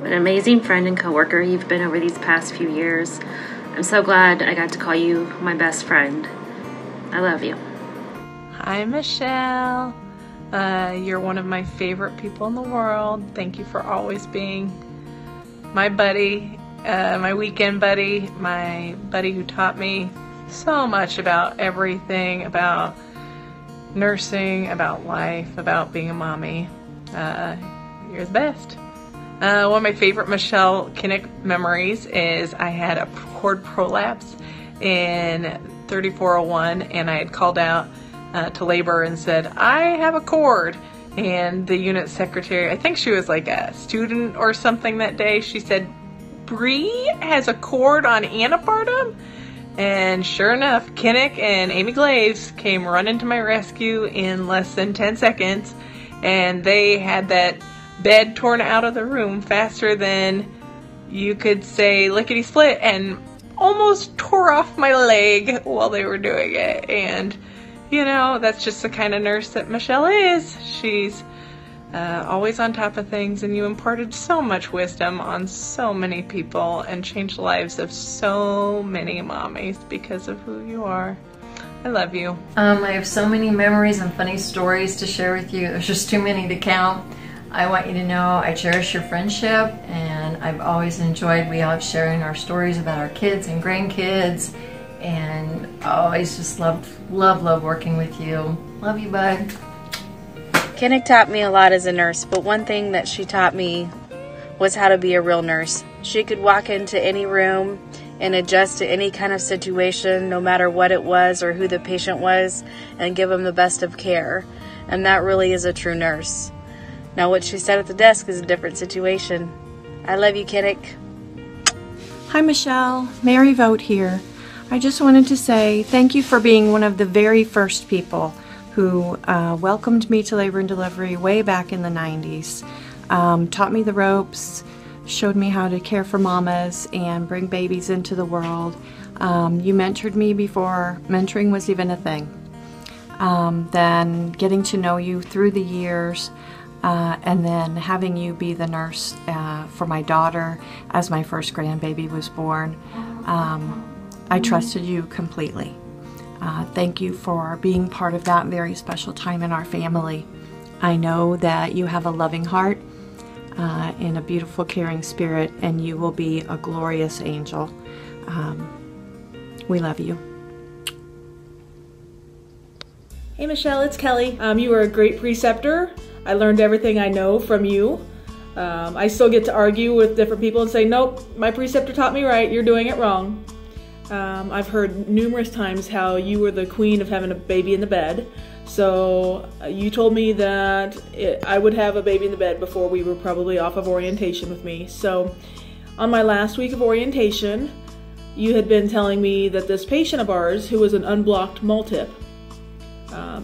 What an amazing friend and coworker you've been over these past few years. I'm so glad I got to call you my best friend. I love you. Hi, Michelle. You're one of my favorite people in the world. Thank you for always being my buddy, my weekend buddy, my buddy who taught me so much about everything, about nursing, about life, about being a mommy. You're the best. One of my favorite Michelle Kinnick memories is I had a cord prolapse in 3401, and I had called out to labor and said, I have a cord. And the unit secretary, I think she was like a student or something that day, she said, Bree has a cord on antepartum? And sure enough, Kinnick and Amy Glaves came running to my rescue in less than 10 seconds, and they had that bed torn out of the room faster than you could say lickety split, and almost tore off my leg while they were doing it. And you know, that's just the kind of nurse that Michelle is. She's always on top of things, and you imparted so much wisdom on so many people and changed the lives of so many mommies because of who you are. I love you. I have so many memories and funny stories to share with you. There's just too many to count. I want you to know I cherish your friendship, and I've always enjoyed we all sharing our stories about our kids and grandkids, and I always just love working with you. Love you, bud. Kinnick taught me a lot as a nurse, but one thing that she taught me was how to be a real nurse. She could walk into any room and adjust to any kind of situation, no matter what it was or who the patient was, and give them the best of care. And that really is a true nurse. Now, what she said at the desk is a different situation. I love you, Kinnick. Hi, Michelle. Mary Vogt here. I just wanted to say thank you for being one of the very first people who welcomed me to labor and delivery way back in the 90s. Taught me the ropes, showed me how to care for mamas and bring babies into the world. You mentored me before mentoring was even a thing. Then getting to know you through the years, and then having you be the nurse for my daughter as my first grandbaby was born. I trusted you completely. Thank you for being part of that very special time in our family. I know that you have a loving heart and a beautiful, caring spirit, and you will be a glorious angel. We love you. Hey Michelle, it's Kelly. You were a great preceptor. I learned everything I know from you. I still get to argue with different people and say, nope, my preceptor taught me right, you're doing it wrong. I've heard numerous times how you were the queen of having a baby in the bed. So you told me that I would have a baby in the bed before we were probably off of orientation with me. So on my last week of orientation, you had been telling me that this patient of ours, who was an unblocked multip,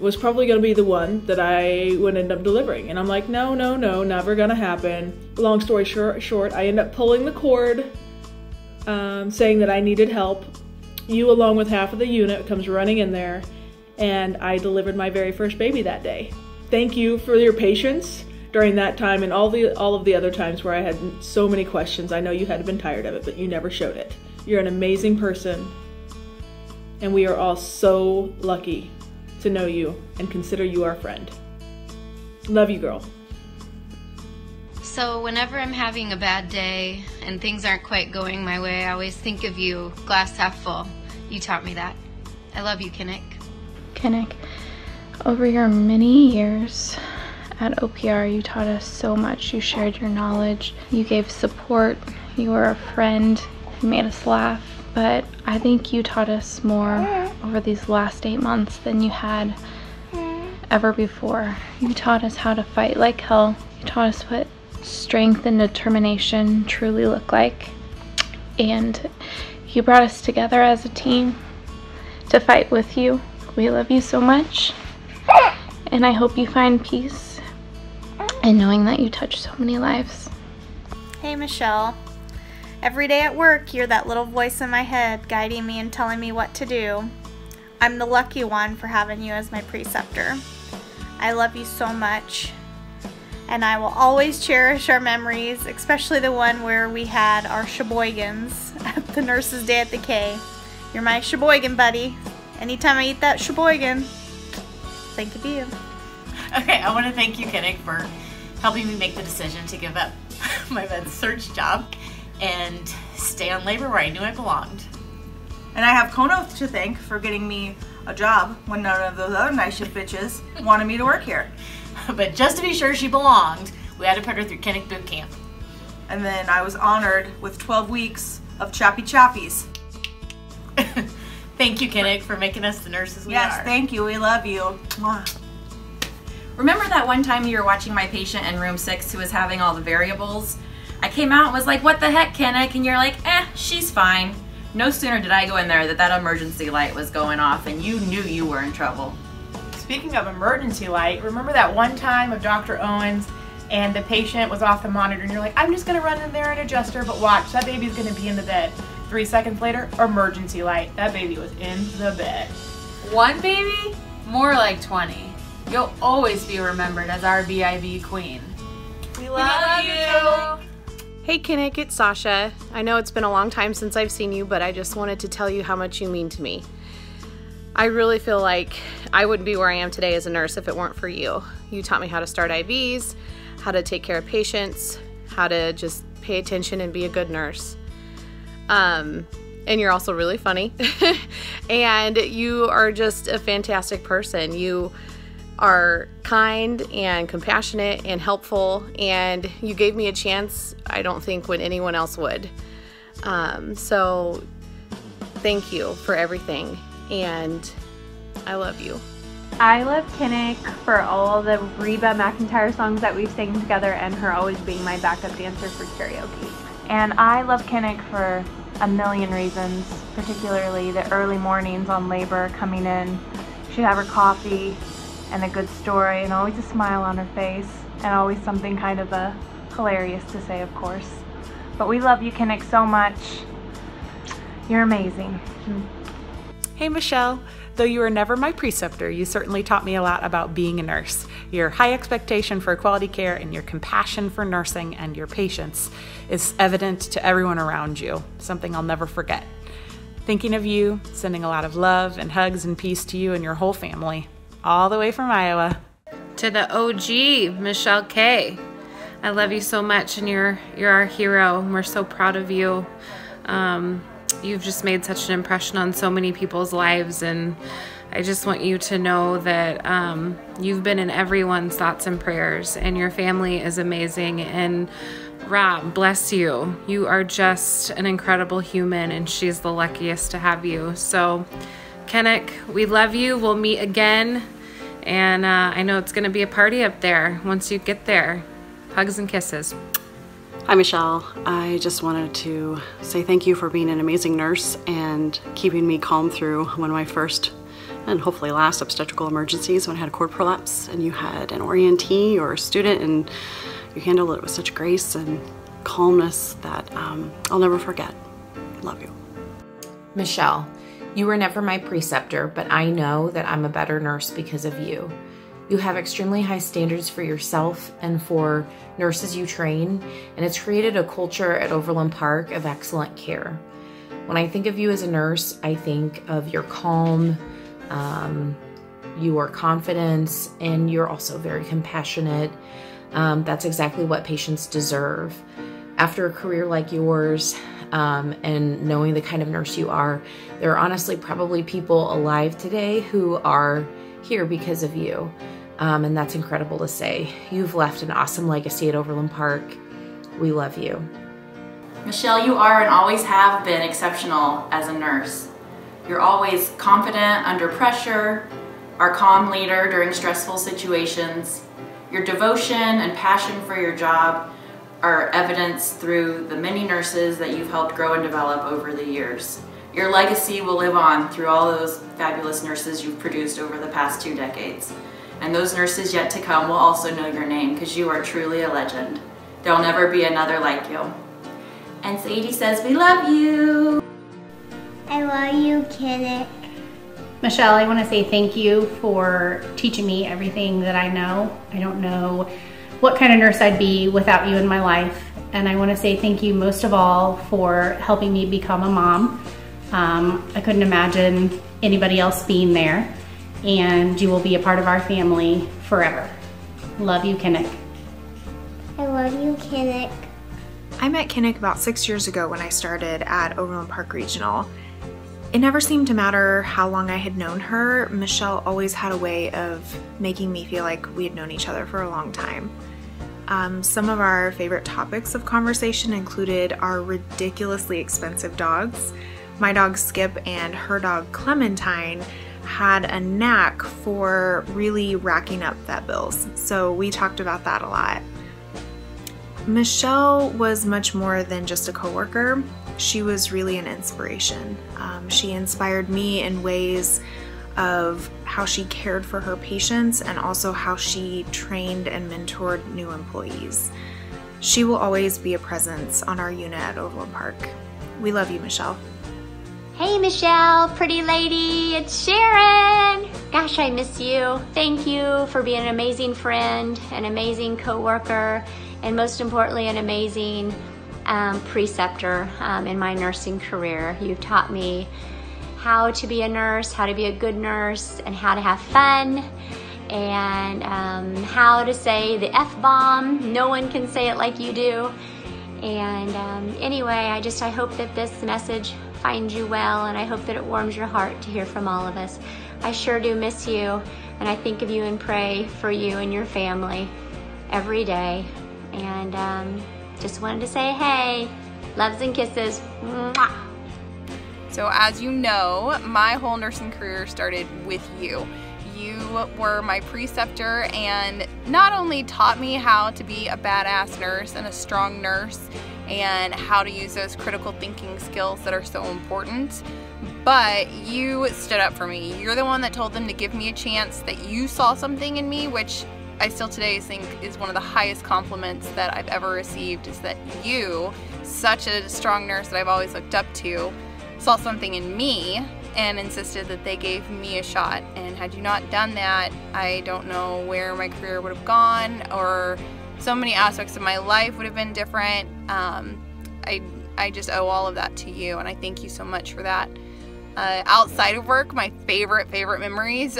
was probably going to be the one that I would end up delivering. And I'm like, no, never going to happen. Long story short, I end up pulling the cord, saying that I needed help. You, along with half of the unit, comes running in there, and I delivered my very first baby that day. Thank you for your patience during that time and all of the other times where I had so many questions. I know you had been tired of it, but you never showed it. You're an amazing person, and we are all so lucky to know you and consider you our friend. Love you, girl. So whenever I'm having a bad day and things aren't quite going my way, I always think of you, glass half full. You taught me that. I love you, Kinnick. Kinnick, over your many years at OPR, you taught us so much. You shared your knowledge, you gave support, you were a friend, you made us laugh. But I think you taught us more over these last 8 months than you had ever before. You taught us how to fight like hell. You taught us what strength and determination truly look like. And you brought us together as a team to fight with you. We love you so much. And I hope you find peace in knowing that you touch so many lives. Hey Michelle. Every day at work, you're that little voice in my head guiding me and telling me what to do. I'm the lucky one for having you as my preceptor. I love you so much. and I will always cherish our memories, especially the one where we had our Sheboygans at the Nurses' Day at the K. You're my Sheboygan buddy. Anytime I eat that Sheboygan, think of you. Okay, I want to thank you, Kinnick, for helping me make the decision to give up my med surg job and stay on labor where I knew I belonged. And I have Kono to thank for getting me a job when none of those other night shift bitches wanted me to work here. But just to be sure she belonged, we had to put her through Kinnick boot camp. And then I was honored with 12 weeks of Chappy Chappies. Thank you, Kinnick, for making us the nurses we are. Yes, thank you. We love you. Mwah. Remember that one time you were watching my patient in room 6 who was having all the variables? I came out and was like, what the heck, Kinnick? And you're like, she's fine. No sooner did I go in there that emergency light was going off and you knew you were in trouble. Speaking of emergency light, remember that one time of Dr. Owens and the patient was off the monitor and you're like, I'm just gonna run in there and adjust her, but watch, that baby's gonna be in the bed. 3 seconds later, emergency light. That baby was in the bed. One baby? More like 20. You'll always be remembered as our BIV queen. We love you. Hey Kinnick, it's Sasha. I know it's been a long time since I've seen you, but I just wanted to tell you how much you mean to me. I really feel like I wouldn't be where I am today as a nurse if it weren't for you. You taught me how to start IVs, how to take care of patients, how to just pay attention and be a good nurse. And you're also really funny. And you are just a fantastic person. You are kind and compassionate and helpful, and you gave me a chance I don't think when anyone else would. So thank you for everything, and I love you. I love Kinnick for all the Reba McEntire songs that we've sang together and her always being my backup dancer for karaoke. And I love Kinnick for a million reasons, particularly the early mornings on labor coming in. She'd have her coffee and a good story and always a smile on her face and always something kind of hilarious to say, of course. But we love you, Kinnick, so much. You're amazing. Hey Michelle, though you were never my preceptor, you certainly taught me a lot about being a nurse. Your high expectation for quality care and your compassion for nursing and your patients is evident to everyone around you, something I'll never forget. Thinking of you, sending a lot of love and hugs and peace to you and your whole family, all the way from Iowa. To the OG, Michelle K. I love you so much, and you're our hero. We're so proud of you. You've just made such an impression on so many people's lives, and I just want you to know that you've been in everyone's thoughts and prayers, and your family is amazing. And Rob, bless you. You are just an incredible human, and she's the luckiest to have you. So, Kinnick, we love you. We'll meet again, and I know it's going to be a party up there once you get there. Hugs and kisses. Hi Michelle, I just wanted to say thank you for being an amazing nurse and keeping me calm through one of my first and hopefully last obstetrical emergencies when I had a cord prolapse and you had an orientee or a student and you handled it with such grace and calmness that I'll never forget. Love you. Michelle, you were never my preceptor, but I know that I'm a better nurse because of you. You have extremely high standards for yourself and for nurses you train, and it's created a culture at Overland Park of excellent care. When I think of you as a nurse, I think of your calm, your confidence, and you're also very compassionate. That's exactly what patients deserve. After a career like yours, and knowing the kind of nurse you are, there are honestly probably people alive today who are here because of you. And that's incredible to say. You've left an awesome legacy at Overland Park. We love you. Michelle, you are and always have been exceptional as a nurse. You're always confident under pressure, our calm leader during stressful situations. Your devotion and passion for your job are evidenced through the many nurses that you've helped grow and develop over the years. Your legacy will live on through all those fabulous nurses you've produced over the past 2 decades. And those nurses yet to come will also know your name because you are truly a legend. There'll never be another like you. And Sadie says we love you. I love you, Kinnick. Michelle, I want to say thank you for teaching me everything that I know. I don't know what kind of nurse I'd be without you in my life. And I want to say thank you most of all for helping me become a mom. I couldn't imagine anybody else being there, and you will be a part of our family forever. Love you, Kinnick. I love you, Kinnick. I met Kinnick about 6 years ago when I started at Overland Park Regional. It never seemed to matter how long I had known her. Michelle always had a way of making me feel like we had known each other for a long time. Some of our favorite topics of conversation included our ridiculously expensive dogs. My dog Skip and her dog Clementine had a knack for really racking up vet bills, so we talked about that a lot. Michelle was much more than just a coworker. She was really an inspiration. She inspired me in ways of how she cared for her patients and also how she trained and mentored new employees. She will always be a presence on our unit at Overland Park. We love you, Michelle. Hey Michelle, pretty lady, it's Sharon. Gosh, I miss you. Thank you for being an amazing friend, an amazing coworker, and most importantly, an amazing preceptor in my nursing career. You've taught me how to be a nurse, how to be a good nurse, and how to have fun, and how to say the F-bomb. No one can say it like you do. And anyway, I hope that this message finds you well, and I hope that it warms your heart to hear from all of us. I sure do miss you, and I think of you and pray for you and your family every day. And just wanted to say hey, loves and kisses. Mwah. So as you know, my whole nursing career started with you. You were my preceptor and not only taught me how to be a badass nurse and a strong nurse and how to use those critical thinking skills that are so important, but you stood up for me. You're the one that told them to give me a chance, that you saw something in me, which I still today think is one of the highest compliments that I've ever received, is that you, such a strong nurse that I've always looked up to, saw something in me and insisted that they gave me a shot. And had you not done that, I don't know where my career would have gone, or so many aspects of my life would have been different. I just owe all of that to you, and I thank you so much for that. Outside of work, my favorite memories,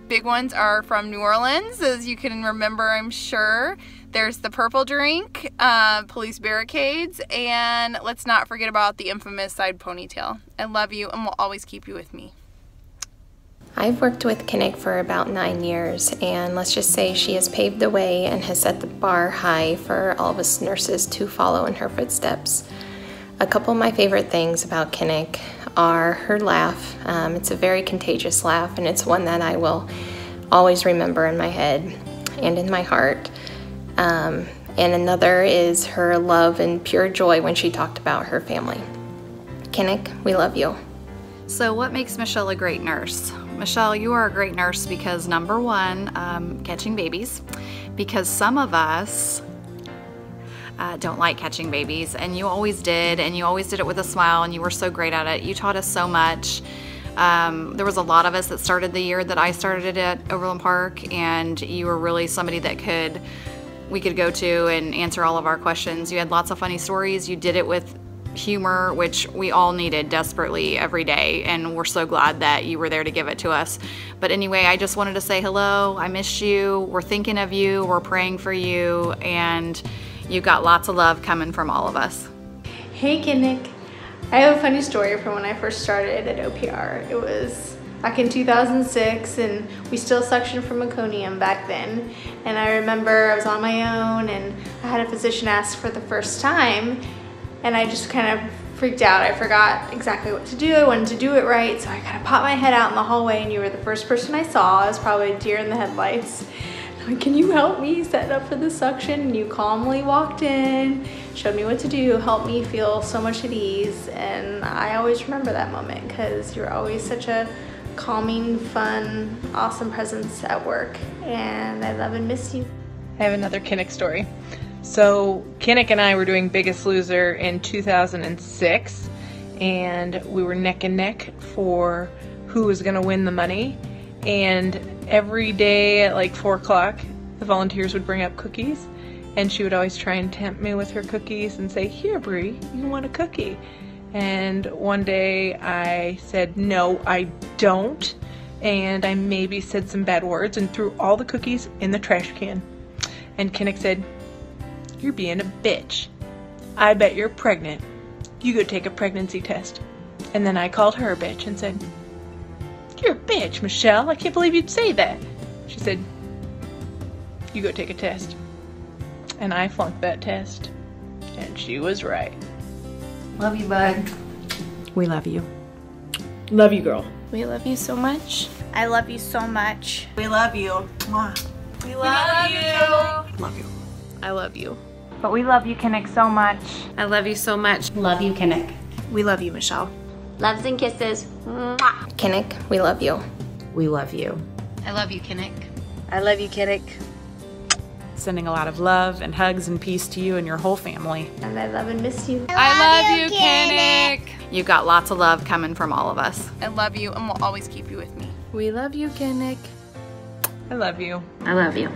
big ones are from New Orleans, as you can remember, I'm sure. There's the purple drink, police barricades, and let's not forget about the infamous side ponytail. I love you and will always keep you with me. I've worked with Kinnick for about 9 years, and let's just say she has paved the way and has set the bar high for all of us nurses to follow in her footsteps. A couple of my favorite things about Kinnick are her laugh. It's a very contagious laugh, and it's one that I will always remember in my head and in my heart. And another is her love and pure joy when she talked about her family. Kinnick, we love you. So what makes Michelle a great nurse? Michelle, you are a great nurse because number one, catching babies, because some of us don't like catching babies, and you always did, and you always did it with a smile, and you were so great at it. You taught us so much. There was a lot of us that started the year that I started at Overland Park, and you were really somebody that we could go to and answer all of our questions. You had lots of funny stories. You did it with humor, which we all needed desperately every day, and we're so glad that you were there to give it to us. But anyway, I just wanted to say hello. I missed you. We're thinking of you. We're praying for you, and you got lots of love coming from all of us. Hey Kinnick, I have a funny story from when I first started at OPR. It was back in 2006, and we still suctioned from meconium back then. And I remember I was on my own, and I had a physician ask for the first time, and I just kind of freaked out. I forgot exactly what to do. I wanted to do it right, so I kind of popped my head out in the hallway, and you were the first person I saw. I was probably a deer in the headlights. I'm like, can you help me set up for the suction? And you calmly walked in, showed me what to do, helped me feel so much at ease. And I always remember that moment because you're always such a calming, fun, awesome presence at work. And I love and miss you. I have another Kinnick story. So Kinnick and I were doing Biggest Loser in 2006, and we were neck and neck for who was going to win the money. And every day at like 4 o'clock, the volunteers would bring up cookies, and she would always try and tempt me with her cookies and say, "Here, Bree, you want a cookie?" And one day I said, "No, I don't." And I maybe said some bad words and threw all the cookies in the trash can. And Kinnick said, "You're being a bitch. I bet you're pregnant. You go take a pregnancy test." And then I called her a bitch and said, "You're a bitch, Michelle. I can't believe you'd say that." She said, "You go take a test." And I flunked that test. And she was right. Love you, bud. We love you. Love you, girl. We love you so much. I love you so much. We love you. Mwah. We love you. Love you. I love you. But we love you, Kinnick, so much. I love you so much. Love you, Kinnick. We love you, Michelle. Loves and kisses. Mwah. Kinnick, we love you. We love you. I love you, Kinnick. I love you, Kinnick. Sending a lot of love and hugs and peace to you and your whole family. And I love and miss you. I love you, Kinnick. You got lots of love coming from all of us. I love you and will always keep you with me. We love you, Kinnick. I love you. I love you.